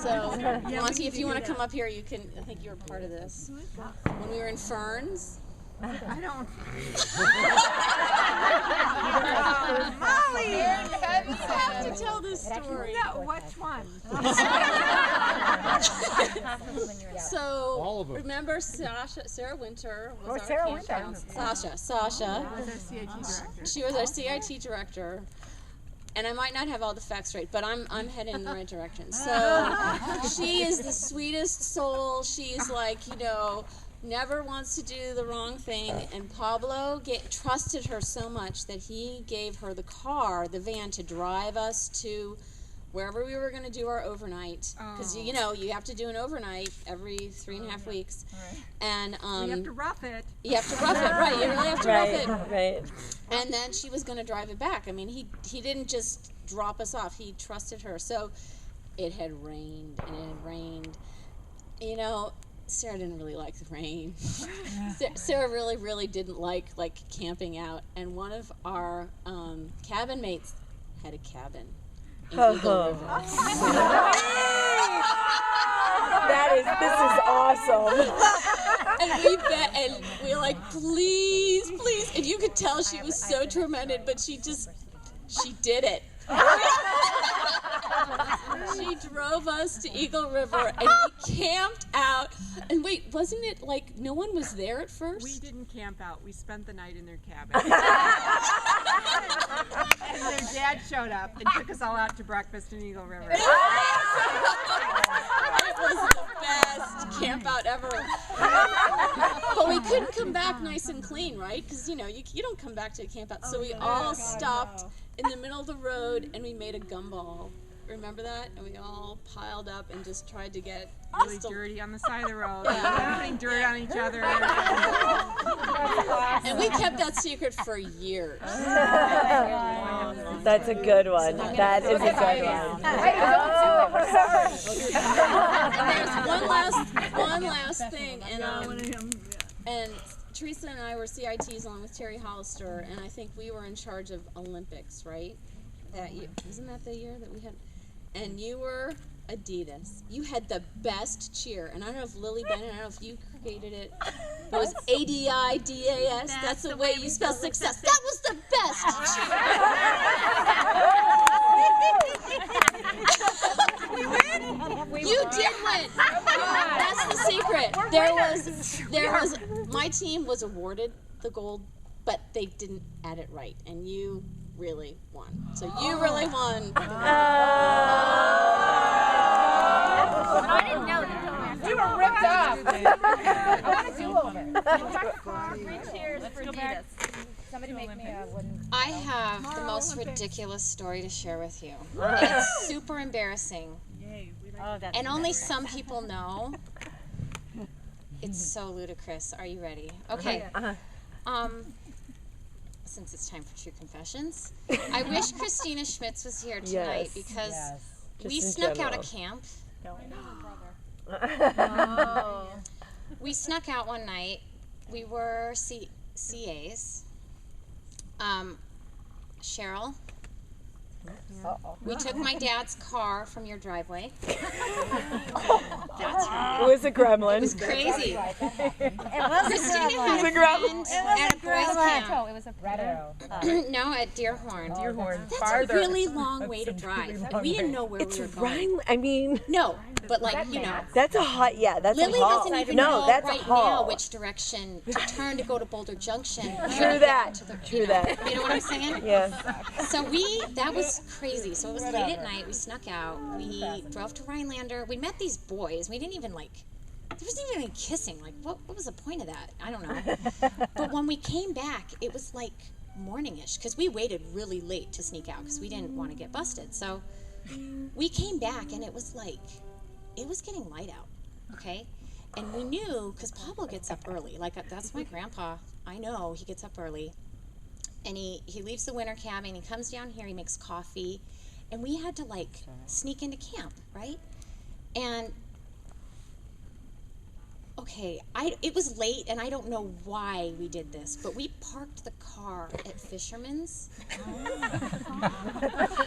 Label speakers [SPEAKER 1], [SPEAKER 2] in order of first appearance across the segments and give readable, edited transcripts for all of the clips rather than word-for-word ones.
[SPEAKER 1] So, Monty, if you want to come up here, you can. I think you were part of this. When we were in Ferns.
[SPEAKER 2] I don't.
[SPEAKER 1] Molly! You have to tell this story.
[SPEAKER 2] No, which one?
[SPEAKER 1] So, remember Sarah Winter was our camp counselor. Sasha.
[SPEAKER 2] Was our CIT director.
[SPEAKER 1] She was our CIT director. And I might not have all the facts right, but I'm heading in the right direction. So, she is the sweetest soul. She's like, never wants to do the wrong thing, and Pablo trusted her so much that he gave her the van to drive us to wherever we were going to do our overnight, because you have to do an overnight every 3.5 weeks,
[SPEAKER 2] right.
[SPEAKER 1] And
[SPEAKER 2] you have to rough it.
[SPEAKER 1] You have to rough it, right? You really have to rough it,
[SPEAKER 3] right?
[SPEAKER 1] And then she was going to drive it back. I mean, he didn't just drop us off; he trusted her. So it had rained, and it had rained, Sarah didn't really like the rain. Sarah really didn't like camping out, and one of our cabin mates had a cabin in Eagle River.
[SPEAKER 3] This is awesome.
[SPEAKER 1] And we bet, and we were like, please, and you could tell she was so tormented, but she did it. She drove us to Eagle River, and we camped out. And wait, wasn't it like no one was there at first?
[SPEAKER 2] We didn't camp out. We spent the night in their cabin. And their dad showed up and took us all out to breakfast in Eagle River.
[SPEAKER 1] It was the best camp out ever. But we couldn't come back nice and clean, right? Because, you don't come back to a camp out. So we all stopped in the middle of the road, and we made a gumball. Remember that? And we all piled up and just tried to get
[SPEAKER 2] really dirty on the side of the road. Putting dirt on each other.
[SPEAKER 1] And we kept that secret for years.
[SPEAKER 3] That's a good one. That is a good
[SPEAKER 1] And there's one last thing, and Teresa and I were CITs along with Terry Hollister, and I think we were in charge of Olympics, right? That year, wasn't that the year that we had? And you were Adidas. You had the best cheer, and I don't know if Lily Bennett, I don't know if you created it. It was ADIDAS. That's the way you spell success. That was the best cheer. You did win. That's the secret. There was my team was awarded the gold, but they didn't add it right, and you really won. So you really won.
[SPEAKER 4] I didn't know that.
[SPEAKER 5] You were ripped off. I want to do over.
[SPEAKER 4] 3 cheers for Adidas. Somebody make me a wooden.
[SPEAKER 6] I have the most ridiculous story to share with you. It's super embarrassing. And only some people know. It's so ludicrous. Are you ready? Okay. Since it's time for True Confessions, I wish Christina Schmitz was here tonight because we snuck out of camp. We snuck out one night. We were CAs. Cheryl, we took my dad's car from your driveway. That's right.
[SPEAKER 3] It was a gremlin.
[SPEAKER 6] It was crazy.
[SPEAKER 4] Christina
[SPEAKER 6] had a friend at a boys' camp.
[SPEAKER 4] It was a Red Arrow.
[SPEAKER 6] No, at Deerhorn.
[SPEAKER 5] Deerhorn.
[SPEAKER 1] That's a really long way to drive. We didn't know where we were going.
[SPEAKER 3] I mean,
[SPEAKER 1] no, but
[SPEAKER 3] that's a hot. Yeah, that's
[SPEAKER 1] Lily
[SPEAKER 3] a haul.
[SPEAKER 1] doesn't even
[SPEAKER 3] no,
[SPEAKER 1] know
[SPEAKER 3] that's
[SPEAKER 1] right
[SPEAKER 3] a haul.
[SPEAKER 1] now which direction to turn to go to Boulder Junction.
[SPEAKER 3] True that.
[SPEAKER 1] You know what I'm saying?
[SPEAKER 3] Yeah.
[SPEAKER 1] So that was crazy. So it was late at night. We snuck out. We drove to Rhinelander. We met these boys. We didn't even there wasn't even any kissing. Like, what was the point of that? I don't know. But when we came back, it was like morning-ish because we waited really late to sneak out because we didn't want to get busted. So we came back and it was getting light out, okay? And we knew because Pablo gets up early. Like, that's my grandpa. I know he gets up early. And he leaves the winter cabin, he comes down here, he makes coffee, and we had to sneak into camp, right? And okay, it was late, and I don't know why we did this, but we parked the car at Fisherman's.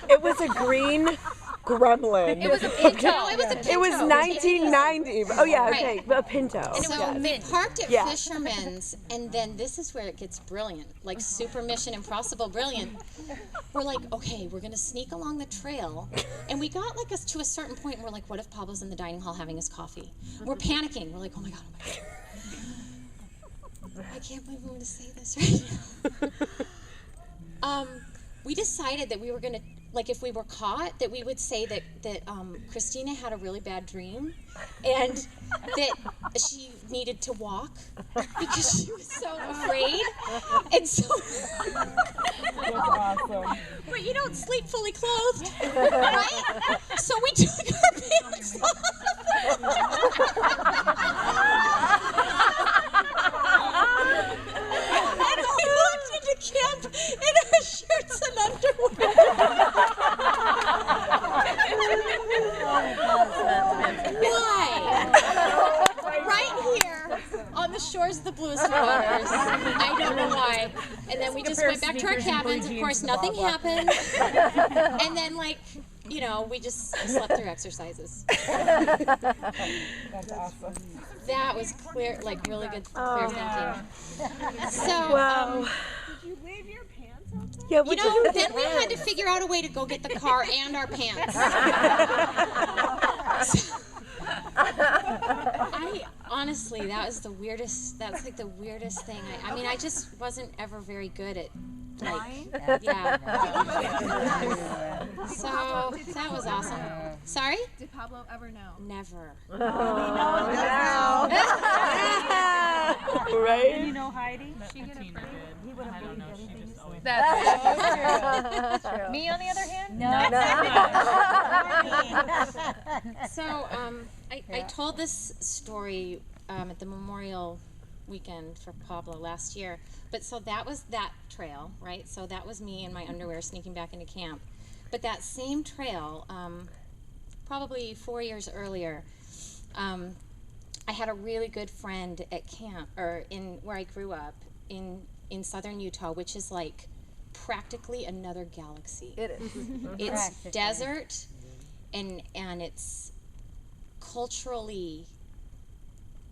[SPEAKER 3] It was a green gremlin.
[SPEAKER 1] It was a Pinto. No, it was a Pinto.
[SPEAKER 3] It was 1990. Oh yeah, okay, a Pinto.
[SPEAKER 1] So they parked at Fisherman's, and then this is where it gets brilliant, like super Mission Impossible brilliant. We're like, okay, we're gonna sneak along the trail, and we got like us to a certain point, and we're like, what if Pablo's in the dining hall having his coffee? We're panicking. We're like, oh my god, oh my god. I can't believe I'm going to say this right now. We decided that we were going to, like, if we were caught, that we would say that Christina had a really bad dream and that she needed to walk because she was so afraid. And so,
[SPEAKER 5] That's awesome.
[SPEAKER 1] but you don't sleep fully clothed, right? So we took our pants off. And we walked into camp in our shirts and underwear. Why? Right here on the shores of the bluest of waters. I don't know why. And then we just went back to our cabins. Of course, nothing happened. And then, like, you know, we just slept through exercises.
[SPEAKER 5] That's awesome.
[SPEAKER 1] That was clear, like really good, clear thinking. So,
[SPEAKER 3] Wow.
[SPEAKER 2] Did you leave your pants out there?
[SPEAKER 3] Yeah,
[SPEAKER 1] you
[SPEAKER 3] what
[SPEAKER 1] know, then we had to figure out a way to go get the car and our pants. I honestly, that was the weirdest. That's like the weirdest thing. I mean, I just wasn't ever very good at like, yeah. So that was awesome. Sorry?
[SPEAKER 2] Did Pablo ever know?
[SPEAKER 1] Never.
[SPEAKER 3] Right?
[SPEAKER 4] You know Heidi?
[SPEAKER 7] Tina did. I don't know. She just always.
[SPEAKER 4] That's true. Me, on the other hand? No.
[SPEAKER 1] So I told this story at the Memorial weekend for Pablo last year. But so that was that trail, right? So that was me in my underwear sneaking back into camp. But that same trail, probably 4 years earlier, I had a really good friend at camp, or in where I grew up, in southern Utah, which is like practically another galaxy.
[SPEAKER 4] It is.
[SPEAKER 1] It's desert, and it's culturally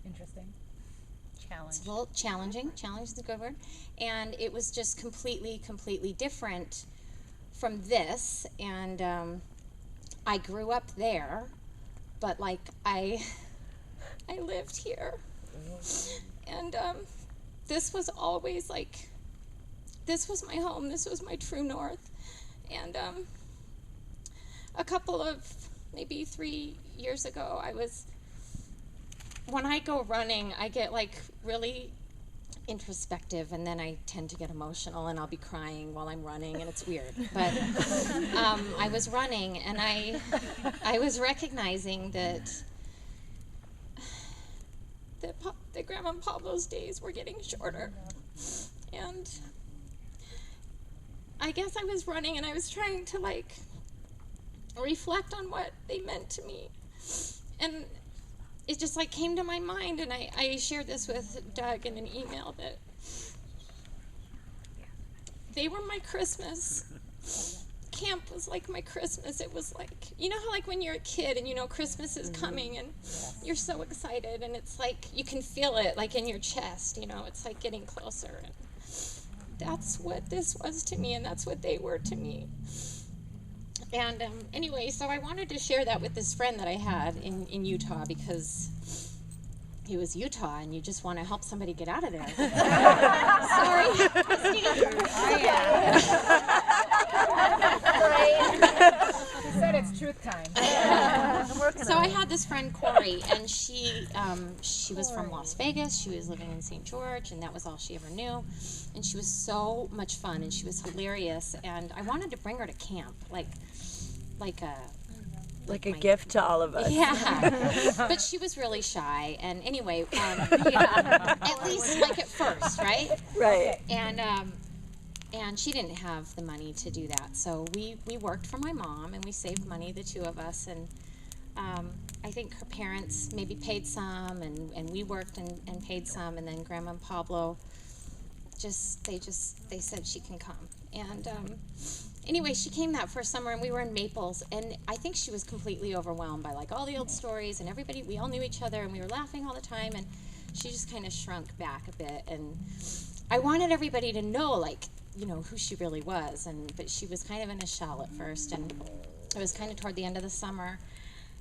[SPEAKER 4] Interesting.
[SPEAKER 1] it's a little challenging. Challenge is a good word. And it was just completely different from this. And I grew up there, but like I lived here. And this was always like, this was my home. This was my true north. And a couple of, maybe 3 years ago, when I go running, I get like really introspective, and then I tend to get emotional, and I'll be crying while I'm running, and it's weird. But I was running, and I was recognizing that Grandma and Pablo's days were getting shorter, and I guess I was running, and I was trying to like reflect on what they meant to me, and it just like came to my mind, and I shared this with Doug in an email that they were my Christmas. Camp was like my Christmas. It was like, you know how like when you're a kid and you know Christmas is coming and you're so excited, and it's like you can feel it like in your chest, you know, it's like getting closer. And that's what this was to me, and that's what they were to me. And anyway, so I wanted to share that with this friend that I had in Utah, because it was Utah, and you just want to help somebody get out of there. Sorry.
[SPEAKER 5] She said it's truth time.
[SPEAKER 1] So I had this friend, Corey, and she was from Las Vegas. She was living in St. George, and that was all she ever knew. And she was so much fun, and she was hilarious. And I wanted to bring her to camp, like a
[SPEAKER 3] gift to all of us.
[SPEAKER 1] Yeah, but she was really shy. And anyway, yeah, at least like at first, right?
[SPEAKER 3] Right.
[SPEAKER 1] And she didn't have the money to do that, so we worked for my mom, and we saved money, the two of us, and I think her parents maybe paid some, and we worked and paid some, and then Grandma and Pablo they said she can come. And
[SPEAKER 6] anyway, she came that first summer, and we were in Maples, and I think she was completely overwhelmed by like all the old stories and everybody. We all knew each other, and we were laughing all the time, and she just kind of shrunk back a bit. And I wanted everybody to know, like, you know, who she really was, but she was kind of in a shell at first, and it was kind of toward the end of the summer,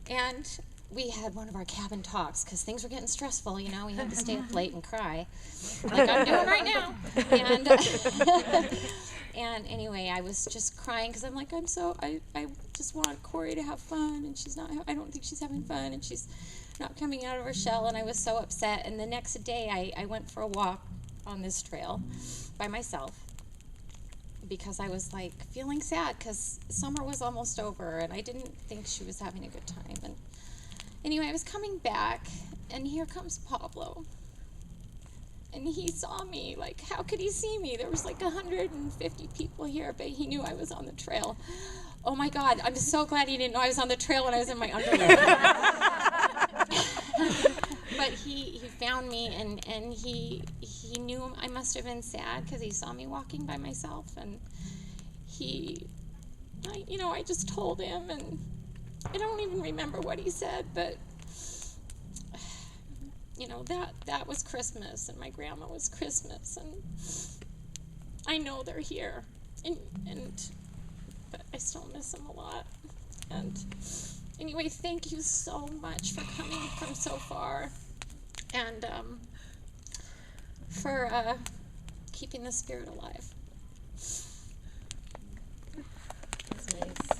[SPEAKER 6] and we had one of our cabin talks because things were getting stressful, you know. We had to stay up late and cry, like I'm doing right now. And anyway, I was just crying because I'm like, I just want Corey to have fun, and she's not. I don't think she's having fun, and she's not coming out of her shell. And I was so upset. And the next day, I went for a walk on this trail by myself because I was like feeling sad because summer was almost over, and I didn't think she was having a good time. And anyway, I was coming back, and here comes Pablo. And he saw me. Like, how could he see me? There was like 150 people here, but he knew I was on the trail. Oh my God, I'm so glad he didn't know I was on the trail when I was in my underwear. But he found me, and he knew I must have been sad because he saw me walking by myself. And I just told him, and I don't even remember what he said, but you know, that was Christmas, and my grandma was Christmas, and I know they're here, but I still miss them a lot. And anyway, thank you so much for coming from so far, and for keeping the spirit alive.
[SPEAKER 3] That's nice.